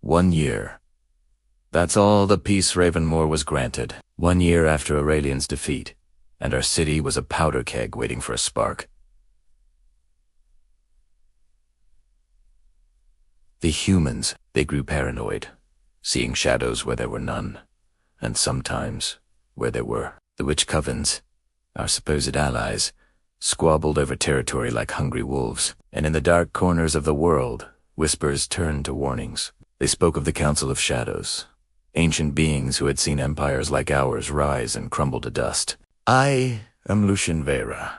1 year. That's all the peace Ravenmoor was granted. 1 year after Aurelian's defeat, and our city was a powder keg waiting for a spark. The humans, they grew paranoid, seeing shadows where there were none, and sometimes where there were. The witch covens, our supposed allies, squabbled over territory like hungry wolves, and in the dark corners of the world, whispers turned to warnings. They spoke of the Council of Shadows, ancient beings who had seen empires like ours rise and crumble to dust. I am Kieran Veyra,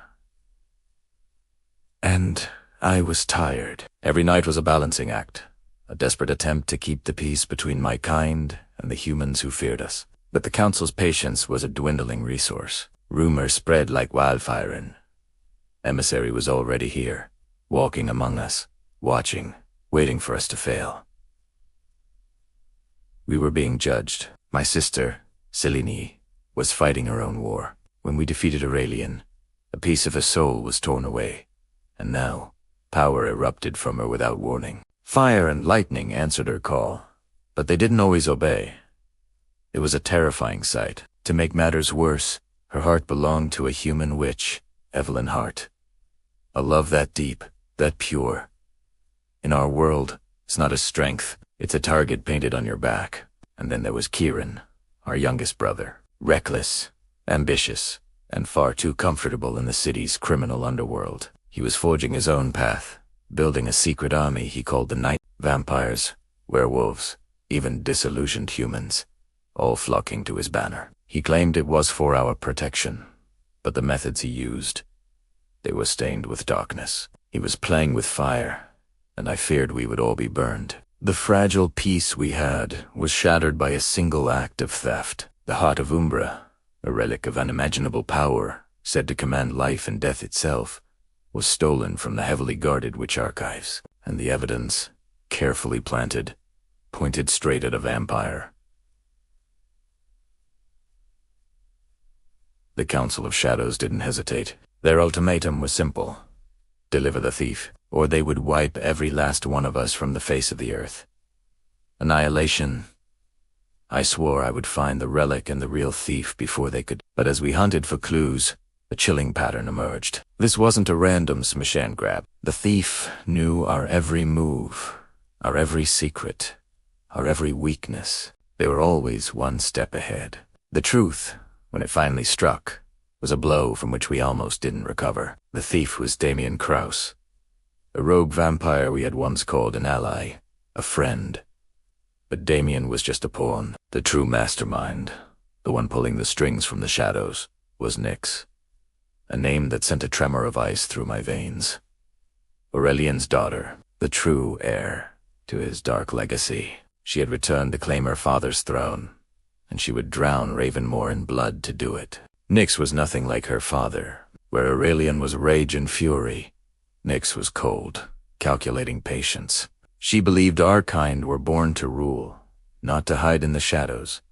and I was tired. Every night was a balancing act, a desperate attempt to keep the peace between my kind and the humans who feared us. But the Council's patience was a dwindling resource. Rumor spread like wildfire, and emissary was already here, walking among us, watching, waiting for us to fail. We were being judged. My sister, Selene, was fighting her own war. When we defeated Aurelian, a piece of her soul was torn away, and now power erupted from her without warning. Fire and lightning answered her call, but they didn't always obey. It was a terrifying sight. To make matters worse, her heart belonged to a human witch, Evelyn Hart. A love that deep, that pure. In our world, it's not a strength, it's a target painted on your back. And then there was Kieran, our youngest brother, reckless, ambitious, and far too comfortable in the city's criminal underworld. He was forging his own path, building a secret army he called the Night. Vampires, werewolves, even disillusioned humans, all flocking to his banner. He claimed it was for our protection, but the methods he used, they were stained with darkness. He was playing with fire, and I feared we would all be burned. The fragile peace we had was shattered by a single act of theft. The Heart of Umbra, a relic of unimaginable power, said to command life and death itself, was stolen from the heavily guarded witch archives, and the evidence, carefully planted, pointed straight at a vampire. The Council of Shadows didn't hesitate. Their ultimatum was simple: deliver the thief, or they would wipe every last one of us from the face of the earth. Annihilation. I swore I would find the relic and the real thief before they could. But as we hunted for clues, a chilling pattern emerged. This wasn't a random smash and grab. The thief knew our every move, our every secret, our every weakness. They were always one step ahead. The truth, when it finally struck, was a blow from which we almost didn't recover. The thief was Damien Kraus, a rogue vampire we had once called an ally, a friend. But Damien was just a pawn. The true mastermind, the one pulling the strings from the shadows, was Nyx, a name that sent a tremor of ice through my veins. Aurelian's daughter, the true heir to his dark legacy. She had returned to claim her father's throne, and she would drown Ravenmoor in blood to do it. Nyx was nothing like her father. Where Aurelian was rage and fury, Nyx was cold, calculating patience. She believed our kind were born to rule, not to hide in the shadows,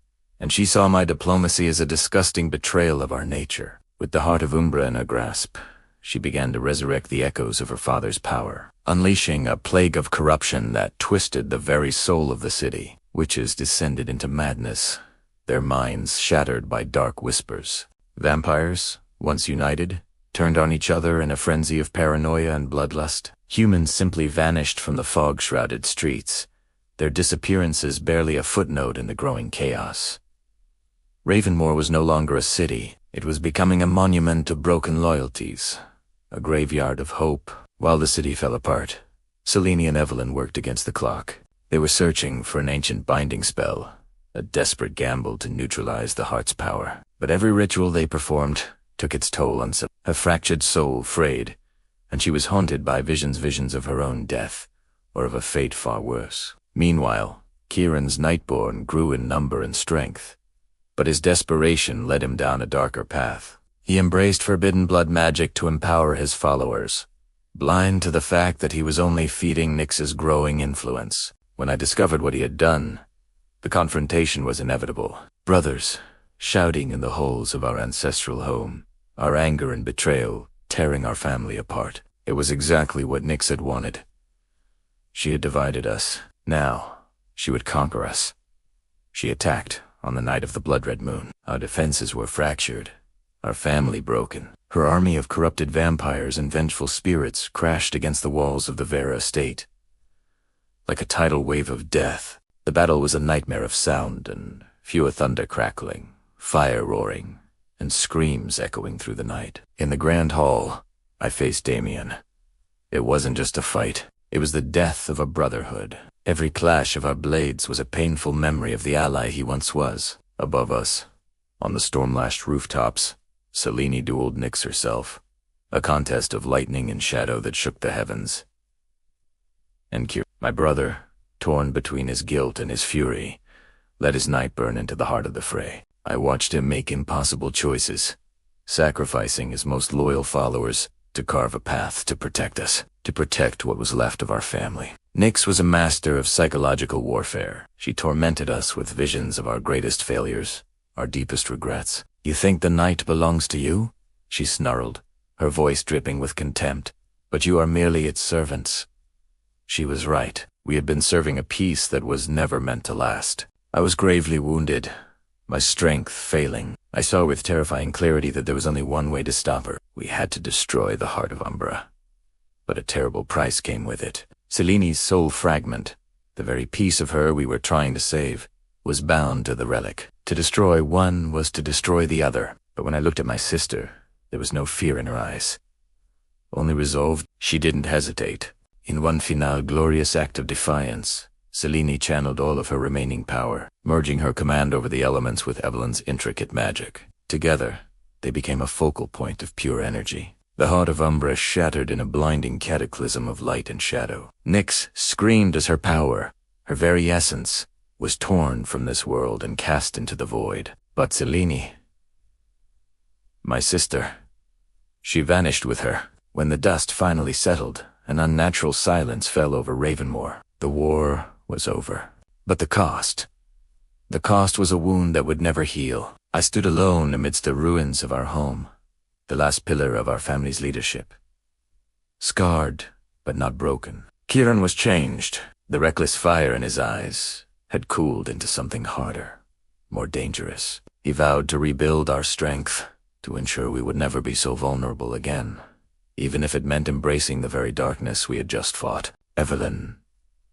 and she saw my diplomacy as a disgusting betrayal of our nature. With the Heart of Umbra in her grasp, she began to resurrect the echoes of her father's power, unleashing a plague of corruption that twisted the very soul of the city. Witches descended into madness, their minds shattered by dark whispers. Vampires, once united, turned on each other in a frenzy of paranoia and bloodlust. Humans simply vanished from the fog-shrouded streets, their disappearances barely a footnote in the growing chaos. Ravenmoor was no longer a city. It was becoming a monument to broken loyalties, a graveyard of hope. While the city fell apart, Selene and Evelyn worked against the clock. They were searching for an ancient binding spell, a desperate gamble to neutralize the heart's power. But every ritual they performed took its toll on Selene. Her fractured soul frayed, and she was haunted by visions of her own death, or of a fate far worse. Meanwhile, Kieran's Nightborn grew in number and strength, but his desperation led him down a darker path. He embraced forbidden blood magic to empower his followers, blind to the fact that he was only feeding Nyx's growing influence. When I discovered what he had done, the confrontation was inevitable. Brothers, shouting in the halls of our ancestral home, our anger and betrayal tearing our family apart. It was exactly what Nyx had wanted. She had divided us. Now, she would conquer us. She attacked on the night of the blood-red moon. Our defenses were fractured, our family broken. Her army of corrupted vampires and vengeful spirits crashed against the walls of the Veyra estate. Like a tidal wave of death, the battle was a nightmare of sound and few thunder crackling, fire roaring, and screams echoing through the night. In the grand hall, I faced Damien. It wasn't just a fight. It was the death of a brotherhood. Every clash of our blades was a painful memory of the ally he once was. Above us, on the storm-lashed rooftops, Selene dueled Nyx herself, a contest of lightning and shadow that shook the heavens. And Kieran, my brother, torn between his guilt and his fury, let his knight burn into the heart of the fray. I watched him make impossible choices, sacrificing his most loyal followers to carve a path to protect us, to protect what was left of our family. Nyx was a master of psychological warfare. She tormented us with visions of our greatest failures, our deepest regrets. "You think the night belongs to you?" she snarled, her voice dripping with contempt. "But you are merely its servants." She was right. We had been serving a peace that was never meant to last. I was gravely wounded, my strength failing. I saw with terrifying clarity that there was only one way to stop her. We had to destroy the Heart of Umbra. But a terrible price came with it. Selene's soul fragment, the very piece of her we were trying to save, was bound to the relic. To destroy one was to destroy the other. But when I looked at my sister, there was no fear in her eyes. Only resolve. She didn't hesitate. In one final glorious act of defiance, Selene channeled all of her remaining power, merging her command over the elements with Evelyn's intricate magic. Together, they became a focal point of pure energy. The Heart of Umbra shattered in a blinding cataclysm of light and shadow. Nyx screamed as her power, her very essence, was torn from this world and cast into the void. But Selene, my sister, she vanished with her. When the dust finally settled, an unnatural silence fell over Ravenmoor. The war was over. But the cost was a wound that would never heal. I stood alone amidst the ruins of our home, the last pillar of our family's leadership. Scarred, but not broken. Kieran was changed. The reckless fire in his eyes had cooled into something harder, more dangerous. He vowed to rebuild our strength, to ensure we would never be so vulnerable again, even if it meant embracing the very darkness we had just fought. Evelyn,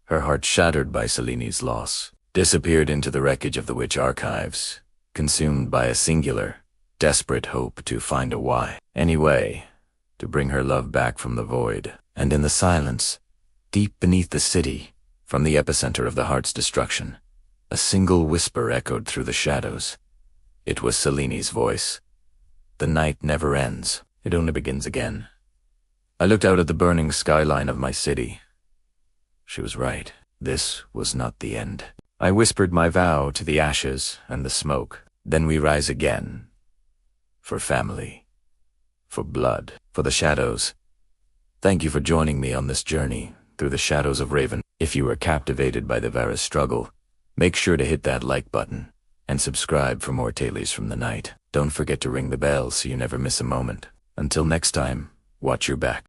her heart shattered by Selene's loss, disappeared into the wreckage of the Witch Archives, consumed by a singular, desperate hope to find a why. Anyway, to bring her love back from the void. And in the silence, deep beneath the city, from the epicenter of the Heart's destruction, a single whisper echoed through the shadows. It was Selene's voice. The night never ends. It only begins again. I looked out at the burning skyline of my city. She was right. This was not the end. I whispered my vow to the ashes and the smoke. Then we rise again. For family. For blood. For the shadows. Thank you for joining me on this journey through the shadows of Raven. If you were captivated by the Veyra's struggle, make sure to hit that like button and subscribe for more tales from the night. Don't forget to ring the bell so you never miss a moment. Until next time, watch your back.